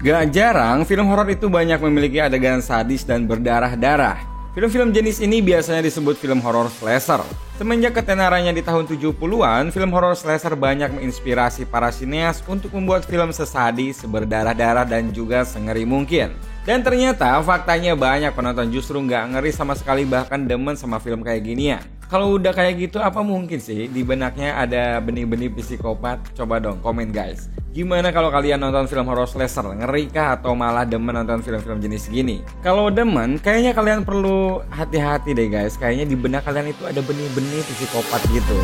Gak jarang, film horor itu banyak memiliki adegan sadis dan berdarah-darah. Film-film jenis ini biasanya disebut film horor slasher. Semenjak ketenarannya di tahun 70-an, film horor slasher banyak menginspirasi para sineas untuk membuat film sesadis, berdarah-darah, dan juga sengeri mungkin. Dan ternyata faktanya banyak penonton justru nggak ngeri sama sekali, bahkan demen sama film kayak ginian. Kalau udah kayak gitu, apa mungkin sih di benaknya ada benih-benih psikopat? Coba dong komen guys. Gimana kalau kalian nonton film horor slasher? Ngeri kah atau malah demen nonton film-film jenis gini? Kalau demen, kayaknya kalian perlu hati-hati deh guys. Kayaknya di benak kalian itu ada benih-benih psikopat gitu.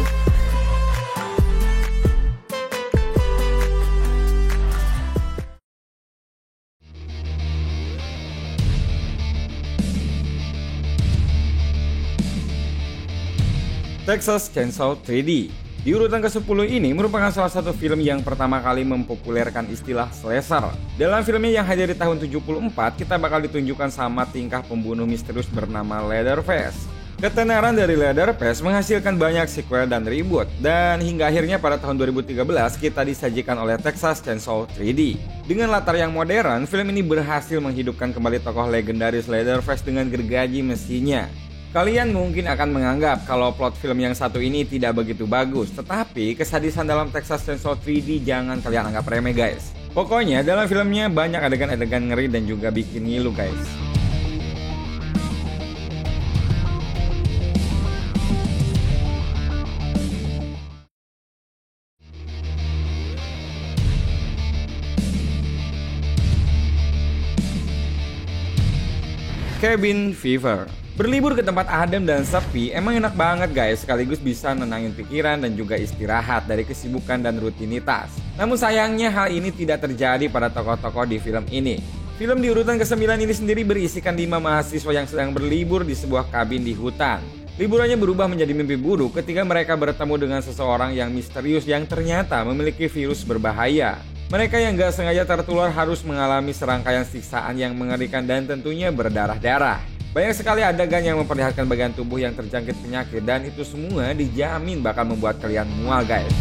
Texas Chainsaw 3D. Di urutan ke-10 ini merupakan salah satu film yang pertama kali mempopulerkan istilah slasher. Dalam filmnya yang hadir di tahun 74, kita bakal ditunjukkan sama tingkah pembunuh misterius bernama Leatherface. Ketenaran dari Leatherface menghasilkan banyak sequel dan reboot, dan hingga akhirnya pada tahun 2013 kita disajikan oleh Texas Chainsaw 3D. Dengan latar yang modern, film ini berhasil menghidupkan kembali tokoh legendaris Leatherface dengan gergaji mesinnya. Kalian mungkin akan menganggap kalau plot film yang satu ini tidak begitu bagus, tetapi kesadisan dalam Texas Chainsaw 3D jangan kalian anggap remeh guys. Pokoknya dalam filmnya banyak adegan-adegan ngeri dan juga bikin ngilu guys. Cabin Fever. Berlibur ke tempat adem dan sepi emang enak banget guys, sekaligus bisa nenangin pikiran dan juga istirahat dari kesibukan dan rutinitas. Namun sayangnya hal ini tidak terjadi pada tokoh-tokoh di film ini. Film di urutan ke-9 ini sendiri berisikan 5 mahasiswa yang sedang berlibur di sebuah kabin di hutan. Liburannya berubah menjadi mimpi buruk ketika mereka bertemu dengan seseorang yang misterius yang ternyata memiliki virus berbahaya. Mereka yang gak sengaja tertular harus mengalami serangkaian siksaan yang mengerikan dan tentunya berdarah-darah. Banyak sekali adegan yang memperlihatkan bagian tubuh yang terjangkit penyakit, dan itu semua dijamin bakal membuat kalian mual guys.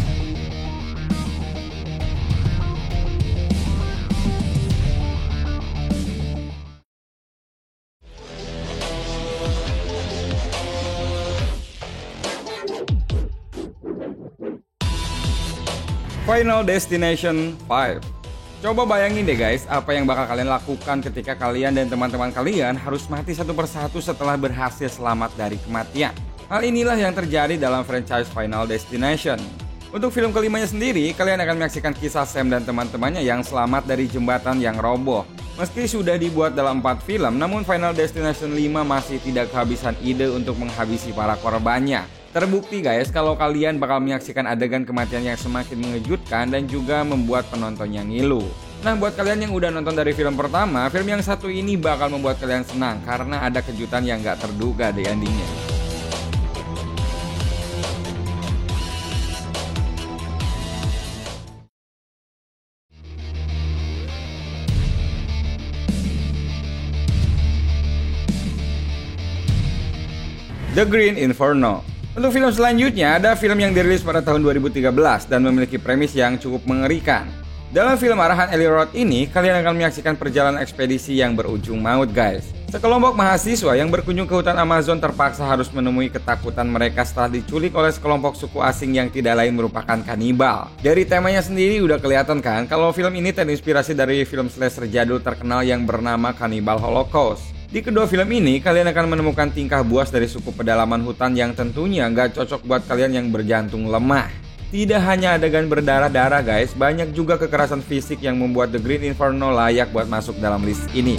Final Destination 5. Coba bayangin deh guys, apa yang bakal kalian lakukan ketika kalian dan teman-teman kalian harus mati satu persatu setelah berhasil selamat dari kematian. Hal inilah yang terjadi dalam franchise Final Destination. Untuk film kelimanya sendiri, kalian akan menyaksikan kisah Sam dan teman-temannya yang selamat dari jembatan yang roboh. Meski sudah dibuat dalam 4 film, namun Final Destination 5 masih tidak kehabisan ide untuk menghabisi para korbannya. Terbukti guys kalau kalian bakal menyaksikan adegan kematian yang semakin mengejutkan dan juga membuat penontonnya ngilu. Nah buat kalian yang udah nonton dari film pertama, film yang satu ini bakal membuat kalian senang karena ada kejutan yang gak terduga di endingnya. The Green Inferno. Untuk film selanjutnya ada film yang dirilis pada tahun 2013 dan memiliki premis yang cukup mengerikan. Dalam film arahan Eli Roth ini, kalian akan menyaksikan perjalanan ekspedisi yang berujung maut guys. Sekelompok mahasiswa yang berkunjung ke hutan Amazon terpaksa harus menemui ketakutan mereka setelah diculik oleh sekelompok suku asing yang tidak lain merupakan kanibal. Dari temanya sendiri udah kelihatan kan kalau film ini terinspirasi dari film slasher jadul terkenal yang bernama Cannibal Holocaust. Di kedua film ini, kalian akan menemukan tingkah buas dari suku pedalaman hutan yang tentunya nggak cocok buat kalian yang berjantung lemah. Tidak hanya adegan berdarah-darah guys, banyak juga kekerasan fisik yang membuat The Green Inferno layak buat masuk dalam list ini.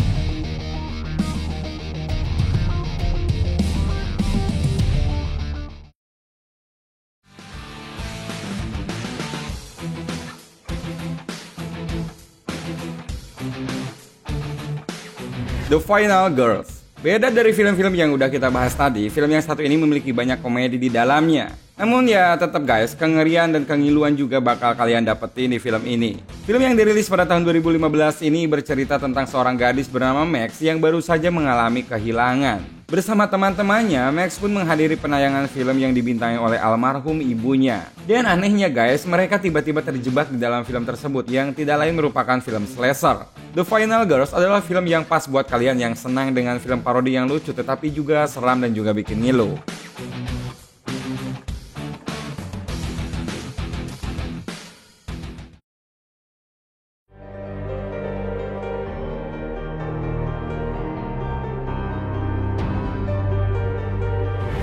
The Final Girls. Beda dari film-film yang udah kita bahas tadi, film yang satu ini memiliki banyak komedi di dalamnya. Namun ya tetap guys, kengerian dan kengiluan juga bakal kalian dapetin di film ini. Film yang dirilis pada tahun 2015 ini bercerita tentang seorang gadis bernama Max yang baru saja mengalami kehilangan. Bersama teman-temannya, Max pun menghadiri penayangan film yang dibintangi oleh almarhum ibunya. Dan anehnya guys, mereka tiba-tiba terjebak di dalam film tersebut yang tidak lain merupakan film slasher. The Final Girls adalah film yang pas buat kalian yang senang dengan film parodi yang lucu tetapi juga seram dan juga bikin ngilu.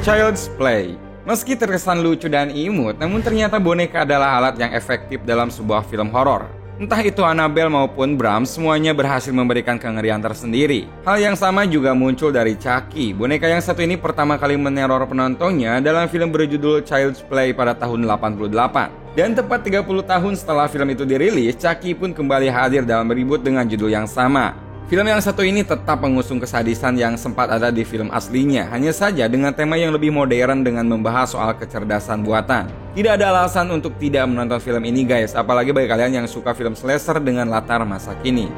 Child's Play. Meski terkesan lucu dan imut, namun ternyata boneka adalah alat yang efektif dalam sebuah film horor. Entah itu Annabelle maupun Bram, semuanya berhasil memberikan kengerian tersendiri. Hal yang sama juga muncul dari Chucky. Boneka yang satu ini pertama kali meneror penontonnya dalam film berjudul Child's Play pada tahun 88. Dan tepat 30 tahun setelah film itu dirilis, Chucky pun kembali hadir dalam reboot dengan judul yang sama. Film yang satu ini tetap mengusung kesadisan yang sempat ada di film aslinya, hanya saja dengan tema yang lebih modern dengan membahas soal kecerdasan buatan. Tidak ada alasan untuk tidak menonton film ini guys, apalagi bagi kalian yang suka film slasher dengan latar masa kini.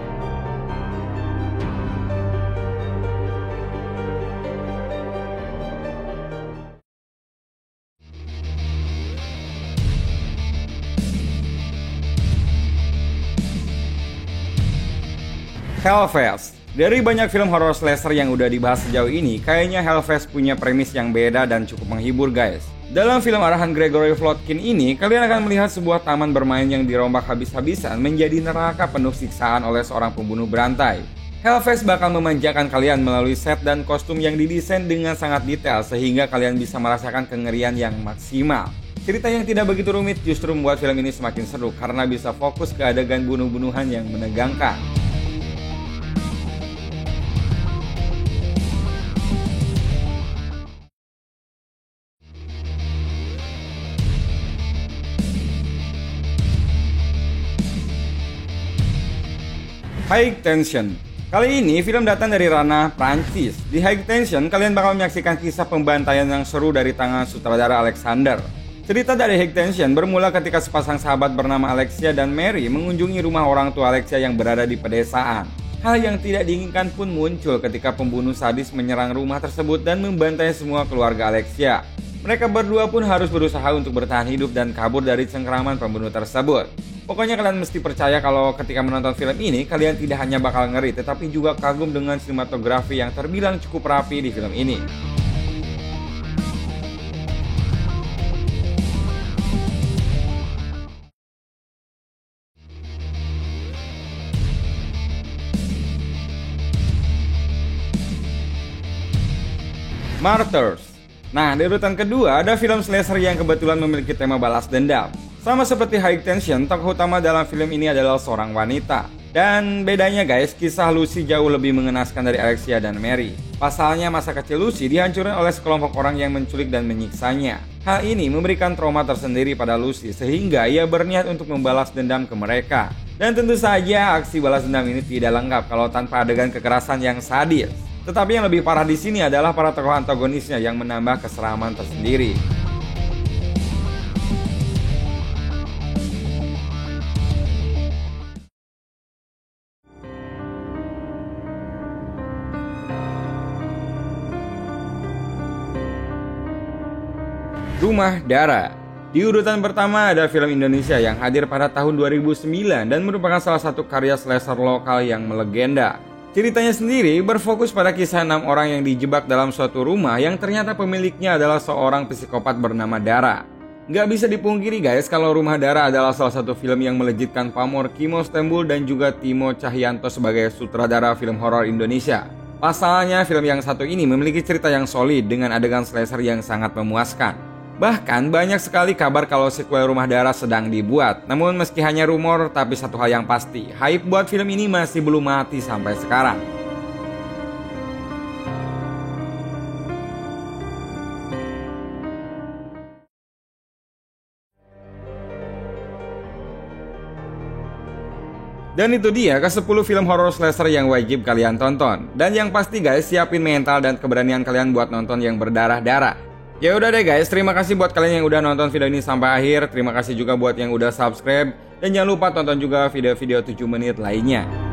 Hellfest. Dari banyak film horror slasher yang udah dibahas sejauh ini, kayaknya Hellfest punya premis yang beda dan cukup menghibur guys. Dalam film arahan Gregory Plotkin ini, kalian akan melihat sebuah taman bermain yang dirombak habis-habisan menjadi neraka penuh siksaan oleh seorang pembunuh berantai. Hellfest bakal memanjakan kalian melalui set dan kostum yang didesain dengan sangat detail sehingga kalian bisa merasakan kengerian yang maksimal. Cerita yang tidak begitu rumit justru membuat film ini semakin seru karena bisa fokus ke adegan bunuh-bunuhan yang menegangkan. High Tension. Kali ini film datang dari ranah Prancis. Di High Tension, kalian bakal menyaksikan kisah pembantaian yang seru dari tangan sutradara Alexander. Cerita dari High Tension bermula ketika sepasang sahabat bernama Alexia dan Mary mengunjungi rumah orang tua Alexia yang berada di pedesaan. Hal yang tidak diinginkan pun muncul ketika pembunuh sadis menyerang rumah tersebut dan membantai semua keluarga Alexia. Mereka berdua pun harus berusaha untuk bertahan hidup dan kabur dari cengkeraman pembunuh tersebut. Pokoknya kalian mesti percaya kalau ketika menonton film ini, kalian tidak hanya bakal ngeri, tetapi juga kagum dengan sinematografi yang terbilang cukup rapi di film ini. Martyrs. Nah, di urutan kedua ada film slasher yang kebetulan memiliki tema balas dendam. Sama seperti High Tension, tokoh utama dalam film ini adalah seorang wanita. Dan bedanya guys, kisah Lucy jauh lebih mengenaskan dari Alexia dan Mary. Pasalnya masa kecil Lucy dihancurkan oleh sekelompok orang yang menculik dan menyiksanya. Hal ini memberikan trauma tersendiri pada Lucy sehingga ia berniat untuk membalas dendam ke mereka. Dan tentu saja aksi balas dendam ini tidak lengkap kalau tanpa adegan kekerasan yang sadis. Tetapi yang lebih parah di sini adalah para tokoh antagonisnya yang menambah keseraman tersendiri. Rumah Dara. Di urutan pertama ada film Indonesia yang hadir pada tahun 2009 dan merupakan salah satu karya slasher lokal yang melegenda. Ceritanya sendiri berfokus pada kisah 6 orang yang dijebak dalam suatu rumah yang ternyata pemiliknya adalah seorang psikopat bernama Dara. Nggak bisa dipungkiri guys kalau Rumah Dara adalah salah satu film yang melejitkan pamor Kimo Stembul dan juga Timo Cahyanto sebagai sutradara film horor Indonesia. Pasalnya film yang satu ini memiliki cerita yang solid dengan adegan slasher yang sangat memuaskan. Bahkan banyak sekali kabar kalau sequel Rumah Dara sedang dibuat. Namun meski hanya rumor, tapi satu hal yang pasti, hype buat film ini masih belum mati sampai sekarang. Dan itu dia ke-10 film horror slasher yang wajib kalian tonton. Dan yang pasti guys, siapin mental dan keberanian kalian buat nonton yang berdarah-darah. Ya udah deh guys, terima kasih buat kalian yang udah nonton video ini sampai akhir. Terima kasih juga buat yang udah subscribe. Dan jangan lupa tonton juga video-video 7 menit lainnya.